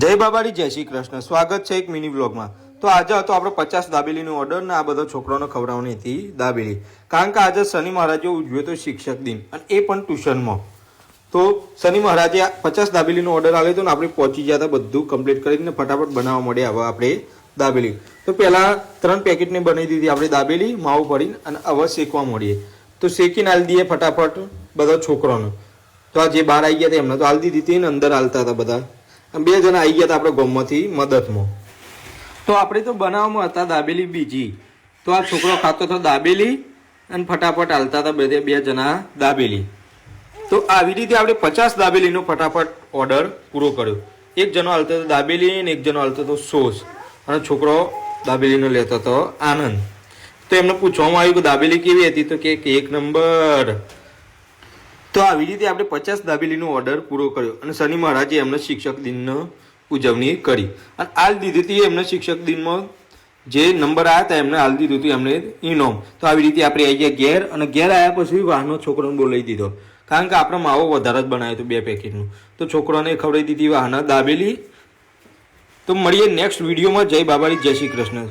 જય બાબારી, જય શ્રી કૃષ્ણ. સ્વાગત છે એક મિની વ્લોગમાં. તો આજે હતો આપણે 50 દાબેલીનો ઓર્ડર ને આ બધા છોકરાઓને ખવડાવવાની હતી દાબેલી. કારણ કે આજે શનિ મહારાજે ઉજવ્યો તો શિક્ષક દિન અને એ પણ ટ્યુશનમાં. તો શનિ મહારાજે 50 દાબેલીનો ઓર્ડર આવ્યો હતો ને આપણે પહોંચી ગયા હતા, બધું કમ્પ્લીટ કરીને ફટાફટ બનાવવા મળ્યા હવે આપણે દાબેલી. તો પહેલાં 3 પેકેટને બનાવી દીધી આપણે દાબેલી માવું પડીને અને હવે શેકવા મળીએ. તો શેકીને આલી દઈએ ફટાફટ બધા છોકરાઓને. તો આ જે બહાર આવી ગયા હતા એમને તો આલી દીધી હતી ને અંદર હાલતા હતા બધા. 2 જણા આવી ગયા હતા આપણે ગામમાંથી મદદમાં. તો આપણે તો બનાવવામાં હતા દાબેલી બીજી. તો આ છોકરો ખાતો હતો દાબેલી અને ફટાફટ હાલતા હતા બધે 2 જણા દાબેલી. તો આવી રીતે આપણે 50 દાબેલીનો ફટાફટ ઓર્ડર પૂરો કર્યો. એક જણો હાલતો હતો દાબેલી અને એક જણો હાલતો હતો સોસ અને છોકરો દાબેલીનો લેતો હતો આનંદ. તો એમને પૂછવામાં આવ્યું કે દાબેલી કેવી હતી, તો કે 1 નંબર. તો આવી રીતે આપણે 50 દાબેલીનો ઓર્ડર પૂરો કર્યો અને શનિ મહારાજે એમને શિક્ષક દિનનો ઉજવણી કરી અને હાલ દીધી હતી એમને શિક્ષક દિનમાં જે નંબર આવ્યા હતા એમને હાલ દીધું હતું એમને ઇનામ. તો આવી રીતે આપણે આવી ગયા ઘેર અને ઘેર આવ્યા પછી વાહનો છોકરાને બોલાવી દીધો કારણ કે આપણે માવો વધારે જ બનાવ્યો હતો 2 પેકેટનું. તો છોકરાને ખવડાવી દીધી વાહના દાબેલી. તો મળીએ નેક્સ્ટ વિડીયોમાં. જય બાબારી, જય શ્રી કૃષ્ણ.